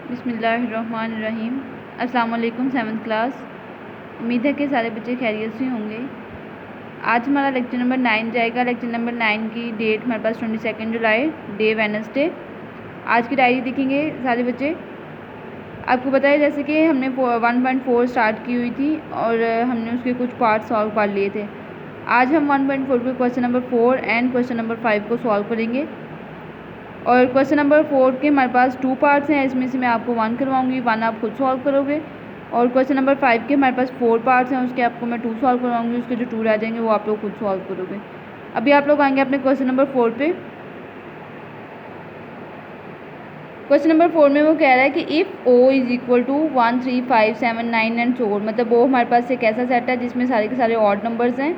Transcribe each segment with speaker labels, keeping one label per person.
Speaker 1: बिस्मिल्लाहिर्रहमानिर्रहीम। अस्सलाम वालेकुम 7th क्लास। उम्मीद है कि सारे बच्चे खैरियत से होंगे। आज हमारा लेक्चर नंबर 9 जाएगा। लेक्चर नंबर 9 की डेट हमारे पास 22 जुलाई, डे वेडनेसडे। आज की डायरी देखेंगे सारे बच्चे। आपको पता है जैसे कि हमने 1.4 स्टार्ट की हुई थी और हमने उसके कुछ पार्ट सॉल्व कर लिए थे। आज हम 1.4 के question number 4 and question number 5 को सॉल्व करेंगे। और क्वेश्चन नंबर 4 के हमारे पास 2 पार्ट्स हैं, इसमें से मैं आपको 1 करवाऊंगी, 1 आप खुद सॉल्व करोगे। और क्वेश्चन नंबर 5 के हमारे पास 4 पार्ट्स हैं, उसके आपको मैं 2 सॉल्व करवाऊंगी, उसके जो 2 रह जाएंगे वो आप लोग खुद सॉल्व करोगे। अभी आप लोग आएंगे अपने क्वेश्चन नंबर 4 पे। क्वेश्चन नंबर 4 में वो कह रहा है कि if O is equal to 1 3 5 7 9 and 4, मतलब वो हमारे पास एक ऐसा सेट है जिसमें सारे के सारे ऑड नंबर्स हैं।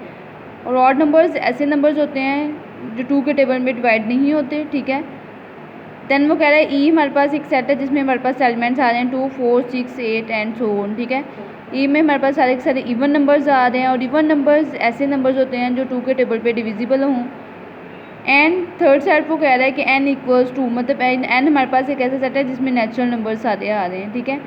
Speaker 1: और ऑड नंबर्स ऐसे नंबर्स होते हैं जो 2 के टेबल में डिवाइड नहीं होते, ठीक है। देन वो कह रहा है ई हमारे पास एक सेट है जिसमें हमारे पास एलिमेंट्स आ रहे हैं 2 4 6 8 एंड सो ऑन, ठीक है। ई में हमारे पास सारे के सारे इवन नंबर्स आ रहे हैं और इवन नंबर्स ऐसे नंबर्स होते हैं जो 2 के टेबल पे डिविजिबल हों। एंड थर्ड सेट वो कह रहा है कि n इक्वल्स टू, मतलब n हमारे पास एक ऐसा सेट है जिसमें नेचुरल नंबर्स सारे आ रहे हैं, ठीक है।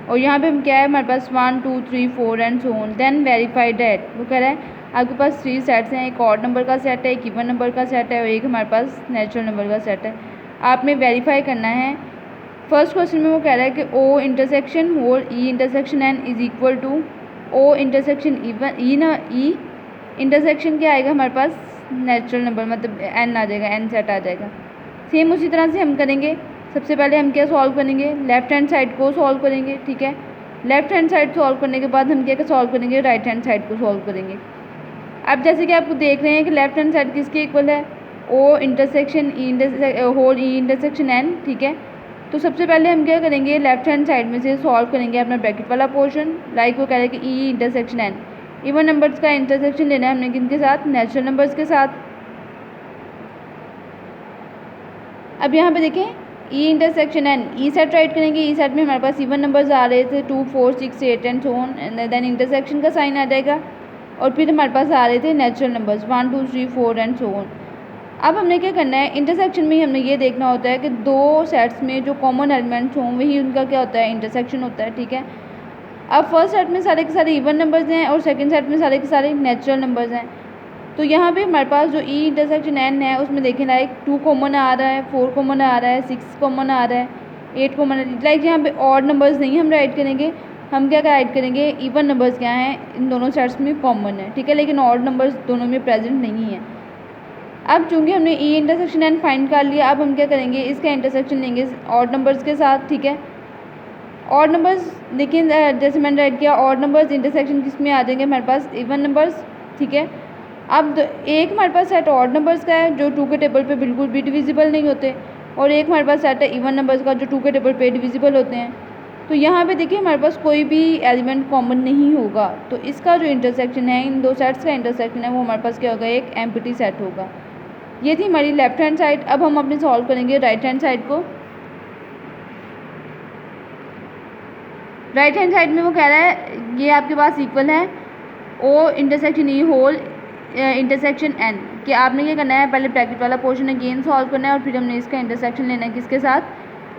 Speaker 1: और यहाँ पे हम क्या है हमारे पास 1 2 3 4 and so on. Then verify that, वो कह रहा है आपके पास 3 सेट्स हैं, एक ऑड नंबर का सेट है, एक इवन नंबर का सेट है और एक हमारे पास नेचुरल नंबर का सेट है। आपने वेरीफाई करना है। फर्स्ट क्वेश्चन में वो कह रहा है कि O intersection whole E intersection N is equal to O intersection even E ना ई इंटरसेक्शन क्या आएगा हमारे पास नेचुरल नंबर, मतलब एन आ जाएगा, एन सेट आ जाएगा। सेम उसी तरह से हम करेंगे। सबसे पहले हम क्या सॉल्व करेंगे, लेफ्ट हैंड साइड को सॉल्व करेंगे, ठीक है। लेफ्ट हैंड साइड सॉल्व करने के बाद हम क्या सॉल्व करेंगे, राइट हैंड साइड को सॉल्व करेंगे। अब जैसे कि आपको देख रहे हैं कि लेफ्ट हैंड साइड किसके इक्वल है, O intersection E whole E intersection N, ठीक है। तो सबसे पहले हम क्या करेंगे, लेफ्ट हैंड साइड में से सॉल्व करेंगे अपना ब्रैकेट वाला पोर्शन। लाइक वो कह रहे हैं कि E intersection N, even numbers का इंटरसेक्शन लेना है हमने किनके साथ, नेचुरल नंबर्स के साथ। अब यहाँ पे देखें ई इंटरसेक्शन एन, ई सेट राइट करेंगे। ई सेट में हमारे पास इवन नंबर्स आ रहे थे 2 4 6 8 and so on. Then intersection का साइन आ जाएगा और फिर हमारे पास आ रहे थे natural numbers 1 2 3 4 and so on. अब हमने क्या करना है, इंटरसेक्शन में ही हमने ये देखना होता है कि दो सेट्स में जो कॉमन एलिमेंट्स हों वही उनका क्या होता है, इंटरसेक्शन होता है, ठीक है। अब फर्स्ट सेट में सारे के सारे इवन नंबर्स हैं और सेकंड सेट में सारे के सारे नेचुरल नंबर्स हैं। तो यहाँ पे हमारे पास जो ई इंटरसेक्शन एन है उसमें देखें लाइक 2 कॉमन आ रहा है, 4 कॉमन आ रहा है, 6 कॉमन आ रहा है, 8 कॉमन है। लाइक यहाँ पे ऑड नंबर्स नहीं हम राइट करेंगे, हम क्या राइट करेंगे, इवन नंबर्स क्या हैं इन दोनों सेट्स में कॉमन है, ठीक है, लेकिन ऑड नंबर्स दोनों में प्रेजेंट नहीं है। अब चूँकि हमने ई इंटरसेक्शन एन फाइंड कर लिया, अब हम क्या करेंगे, इसका इंटरसेक्शन लेंगे ऑड नंबर्स के साथ, ठीक है। ऑड नंबर्स देखिए जैसे मैंने राइट किया, ऑड नंबर्स इंटरसेक्शन किस में आ जाएंगे हमारे पास, इवन नंबर्स, ठीक है। अब एक हमारे पास सेट ऑड नंबर्स का है जो 2 के टेबल पे बिल्कुल भी डिविजिबल नहीं होते, और एक हमारे पास सेट है इवन नंबर्स का जो 2 के टेबल पे डिविजिबल होते हैं। तो यहाँ पे देखिए हमारे पास कोई भी एलिमेंट कॉमन नहीं होगा, तो इसका जो इंटरसेक्शन है, इन दो सेट्स का इंटरसेक्शन है, वो हमारे पास क्या होगा, एक एम्प्टी सेट होगा। ये थी हमारी लेफ्ट हैंड साइड। अब हम अपने सॉल्व करेंगे राइट हैंड साइड को। राइट हैंड साइड में वो कह रहा है ये आपके पास इक्वल है O intersection E whole intersection N, कि आपने क्या करना है, पहले ब्रैकेट वाला पोर्शन अगेन सॉल्व करना है और फिर हमने इसका इंटरसेक्शन लेना है किसके साथ,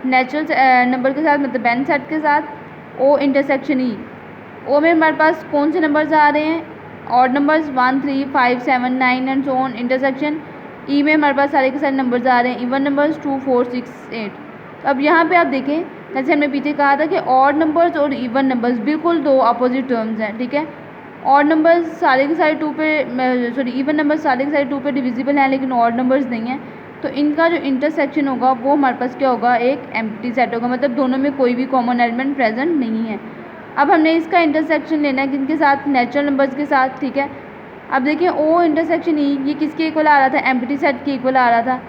Speaker 1: नेचुरल नंबर के साथ, मतलब एन सेट के साथ। ओ इंटरसेक्शन ई, ओ में हमारे पास कौन से नंबर्स आ रहे हैं, odd numbers 1 3 5 7 9 and so on. Intersection E में हमारे पास सारे के सारे नंबर्स आ रहे हैं, इवन नंबर्स 2 4 6 8। तो अब यहाँ पे आप देखें जैसे हमने पीछे कहा था कि ऑड नंबर्स और इवन नंबर्स बिल्कुल दो अपोजिट टर्म्स हैं, ठीक है। ऑड नंबर्स सारे के सारे 2 पे, सॉरी इवन नंबर्स सारे के सारे 2 पे डिविजिबल हैं, लेकिन ऑड नंबर्स नहीं हैं। तो इनका जो इंटरसेक्शन होगा वो हमारे पास क्या होगा, एक एम्प्टी सेट होगा, मतलब दोनों में कोई भी कॉमन एलिमेंट प्रेजेंट नहीं है। अब हमने इसका इंटरसेक्शन लेना है किनके साथ, नेचुरल नंबर्स के साथ, ठीक है। अब देखिए ओ इंटरसेक्शन ई, ये किसके इक्वल आ रहा था, एम्प्टी सेट के इक्वल आ रहा था,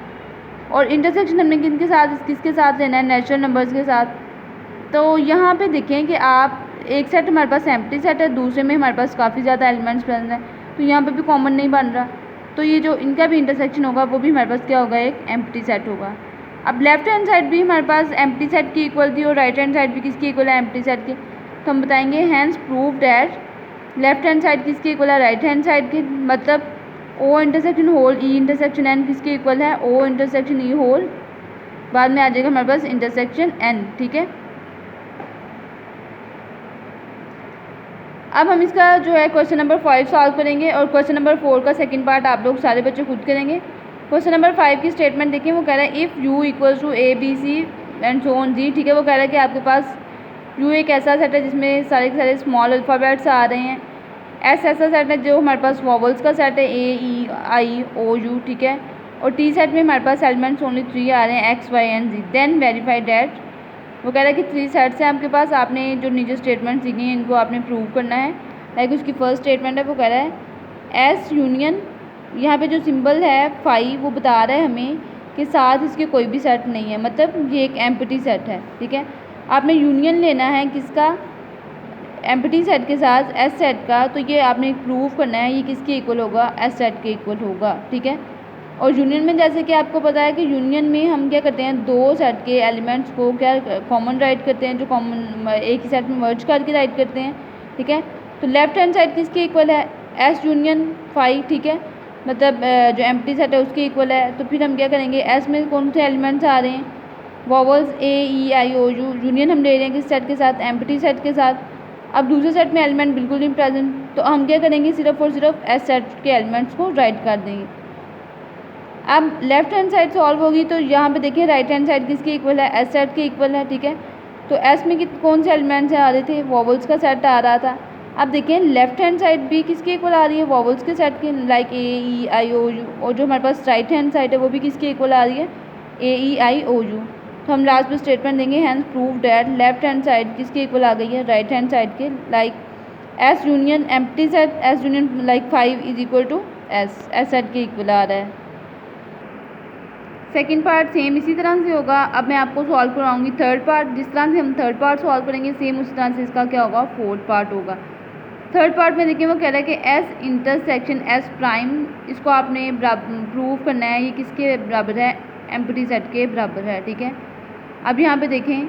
Speaker 1: और इंटरसेक्शन हमने किनके साथ, किसके साथ लेना है, नेचुरल नंबर्स के साथ। तो यहाँ पे देखें कि आप एक सेट हमारे पास एम्प्टी सेट है, दूसरे में हमारे पास काफ़ी ज़्यादा एलिमेंट्स प्रेजेंट हैं, तो यहाँ पे भी कॉमन नहीं बन रहा, तो ये जो इनका भी इंटरसेक्शन होगा वो भी हमारे पास क्या होगा, एक एम्प्टी सेट होगा। अब लेफ्ट हैंड साइड भी हमारे पास एम्प्टी सेट की इक्वल थी और राइट हैंड साइड भी किसकी इक्वल है, एम्प्टी सेट की। तो हम बताएंगे hence prove that left hand side किसकी इक्वल है, राइट हैंड साइड की, मतलब O intersection whole E intersection N किसके इक्वल है, ओ इंटरसेक्शन ई होल, बाद में आ जाएगा हमारे पास इंटरसेक्शन एन, ठीक है। अब हम इसका जो है क्वेश्चन नंबर 5 सॉल्व करेंगे और क्वेश्चन नंबर 4 का सेकंड पार्ट आप लोग सारे बच्चे खुद करेंगे। क्वेश्चन नंबर 5 की स्टेटमेंट देखिए, वो कह रहा है if U equals to A B C and so on Z. ठीक है, वो कह रहा है कि आपके पास यू एक ऐसा सेट है जिसमें सारे के सारे स्मॉल अल्फ़ाबेट्स आ रहे हैं। एस ऐसा सेट है जो हमारे पास वॉवल्स का सेट है, ए ई आई ओ यू। ठीक है, और टी सेट में हमारे पास एलिमेंट्स ओनली 3 आ रहे हैं, X Y and Z. Then verify that, वो कह रहा है कि 3 सेट्स हैं आपके पास, आपने जो नीचे स्टेटमेंट सीखी हैं इनको आपने प्रूव करना है। लाइक उसकी फर्स्ट स्टेटमेंट है, वो कह रहा है एस यूनियन, यहाँ पे जो सिंबल है फाई वो बता रहा है हमें कि साथ इसके कोई भी सेट नहीं है, मतलब ये एक एम्प्टी सेट है। ठीक है, आपने यूनियन लेना है किसका, एम्प्टी सेट के साथ एस सेट का, तो ये आपने प्रूव करना है ये किसके इक्वल होगा, एस सेट के इक्वल होगा। ठीक है, और यूनियन में जैसे कि आपको पता है कि यूनियन में हम क्या करते हैं, दो सेट के एलिमेंट्स को क्या कॉमन राइट करते हैं, जो कॉमन एक ही सेट में मर्ज करके राइट करते हैं। ठीक है, तो लेफ्ट हैंड साइड किसके इक्वल है, एस यूनियन फाई। ठीक है, मतलब जो एम्प्टी सेट है उसके इक्वल है। तो फिर हम क्या करेंगे, एस में कौन से एलिमेंट्स आ रहे हैं, vowels A E I O U. Union हम ले रहे हैं किस सेट के साथ, एम्प्टी सेट के साथ। अब दूसरे सेट में एलिमेंट बिल्कुल नहीं प्रेजेंट, तो हम क्या करेंगे, सिर्फ और सिर्फ एस सेट के एलिमेंट्स को राइट कर देंगे। अब लेफ्ट हैंड साइड सॉल्व होगी तो यहाँ पे देखिए राइट हैंड साइड किसके इक्वल है, एस सेट के इक्वल है। ठीक है, तो एस में कौन से एलिमेंट्स आ रहे थे, वॉवल्स का सेट आ रहा था। अब देखिए लेफ्ट हैंड साइड भी किसके इक्वल आ रही है, वॉवल्स के सेट के, like a E I O you. और जो हमारे पास राइट हैंड साइड है वो भी किसके इक्वल आ रही है, ए ई आई ओ यू। तो हम लास्ट में स्टेटमेंट देंगे hence prove that left hand side किसके इक्वल आ गई है, राइट हैंड साइड के, like S union empty set, S union like 5 is equal to S, S set के इक्वल आ रहा है। सेकंड पार्ट सेम इसी तरह से होगा। अब मैं आपको सॉल्व कराऊंगी थर्ड पार्ट, जिस तरह से हम थर्ड पार्ट सॉल्व करेंगे सेम उसी तरह से इसका क्या होगा, फोर्थ पार्ट होगा। थर्ड पार्ट में देखिए वो कह रहा है कि एस इंटरसेक्शन एस प्राइम, इसको आपने प्रूव करना है ये किसके बराबर है, एम्प्टी सेट के बराबर है। ठीक है, अब यहाँ पे देखें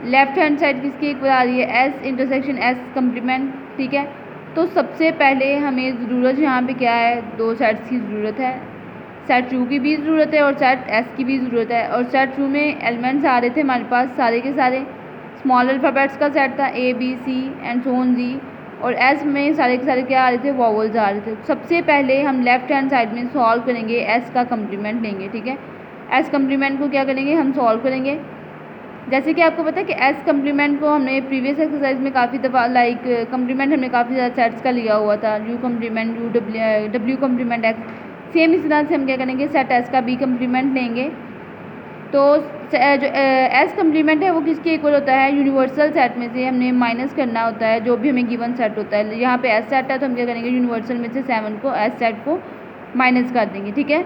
Speaker 1: लेफ्ट हैंड साइड किसकी इक्वल आ रही है, एस इंटरसेक्शन एस कम्प्लीमेंट। ठीक है, तो सबसे पहले हमें ज़रूरत यहाँ पे क्या है, दो सेट्स की ज़रूरत है, सेट यू की भी ज़रूरत है और सेट एस की भी ज़रूरत है। और सेट यू में एलिमेंट्स आ रहे थे हमारे पास सारे के सारे स्मॉल अल्फ़ाबेट्स का सेट था, A B C and so on Z. और एस में सारे के सारे क्या आ रहे थे, वॉवल्स आ रहे थे। सबसे पहले हम लेफ्ट हैंड साइड में सॉल्व करेंगे, एस का कम्प्लीमेंट लेंगे। ठीक है, एस कम्प्लीमेंट को क्या करेंगे, हम सॉल्व करेंगे। जैसे कि आपको पता है कि एस कम्प्लीमेंट को हमने प्रीवियस एक्सरसाइज में काफ़ी दफ़ा लाइक कम्प्लीमेंट हमने काफ़ी ज़्यादा सेट्स का लिया हुआ था, you complement U W complement x. Same इस तरह से हम क्या करेंगे, सेट एस का बी कम्प्लीमेंट लेंगे। तो जो एस कम्प्लीमेंट है वो किसके इक्वल होता है, यूनिवर्सल सेट में से हमने माइनस करना होता है जो भी हमें गिवन सेट होता है। यहाँ पे एस सेट है तो हम क्या करेंगे, यूनिवर्सल में से 7 को एस सेट को माइनस कर देंगे। ठीक है,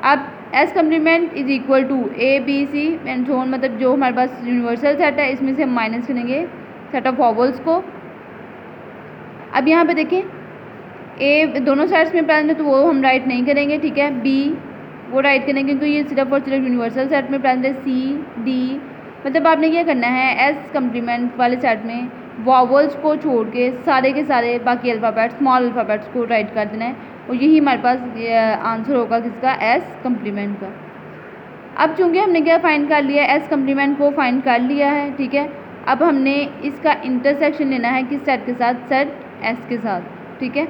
Speaker 1: अब S complement is equal to A B C and so on, मतलब जो हमारे पास यूनिवर्सल सेट है इसमें से हम माइनस करेंगे सेट ऑफ वॉवल्स को। अब यहाँ पे देखें ए दोनों साइड्स में प्रेजेंट है तो वो हम राइट नहीं करेंगे। ठीक है, बी वो राइट करेंगे क्योंकि ये सिर्फ और सिर्फ यूनिवर्सल सेट में प्रेजेंट है। सी डी, मतलब आपने क्या करना है, एस कम्प्लीमेंट वाले सेट में वॉवल्स को छोड़ के सारे के सारे बाकी अल्फ़ाबेट्स स्मॉल अल्फ़ाबेट्स को राइट कर देना है, और यही हमारे पास आंसर होगा किसका, एस कम्प्लीमेंट का। अब चूँकि हमने क्या फाइंड कर लिया, एस कम्प्लीमेंट को फाइंड कर लिया है। ठीक है, अब हमने इसका इंटरसेक्शन लेना है किस सेट के साथ, सेट एस के साथ। ठीक है,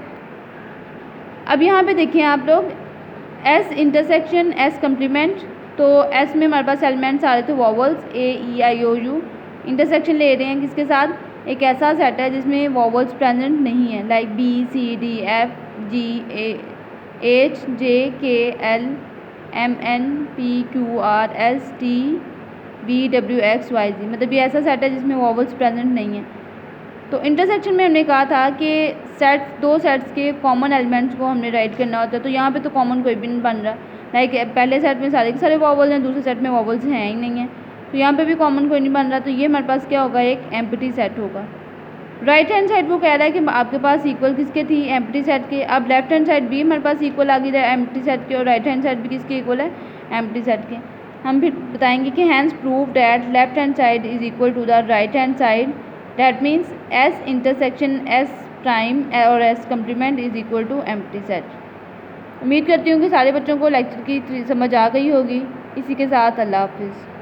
Speaker 1: अब यहाँ पे देखिए आप लोग एस इंटरसेक्शन एस कम्प्लीमेंट, तो एस में हमारे पास एलिमेंट्स आ रहे थे vowels A E I O U. Intersection ले रहे हैं किसके साथ, एक ऐसा सेट है जिसमें वॉवल्स प्रेजेंट नहीं है, like B C D F G H J K L M N P Q R S T V W X Y Z, मतलब ये ऐसा सेट है जिसमें वॉवल्स प्रेजेंट नहीं है। तो इंटरसेक्शन में हमने कहा था कि दो सेट्स के कॉमन एलिमेंट्स को हमने राइट करना होता है, तो यहाँ पे तो कॉमन कोई भी नहीं बन रहा। लाइक पहले सेट में सारे के सारे वॉवल्स हैं, दूसरे सेट में वॉवल्स हैं ही नहीं है, तो यहाँ पे भी कॉमन कोई नहीं बन रहा। तो ये हमारे पास क्या होगा, एक एम्प्टी सेट होगा। राइट हैंड साइड वो कह रहा है कि आपके पास इक्वल किसके थी, एम्प्टी सेट के। अब लेफ्ट हैंड साइड भी हमारे पास इक्वल आ गई है एम्प्टी सेट के, और राइट हैंड साइड भी किसके इक्वल है, एम्प्टी सेट के। हम फिर बताएंगे कि hence prove that left hand side is equal to the right hand side, that means S intersection S prime और S complement is equal to empty set. उम्मीद करती हूँ कि सारे बच्चों को लेक्चर की समझ आ गई होगी। इसी के साथ अल्लाह हाफिज़।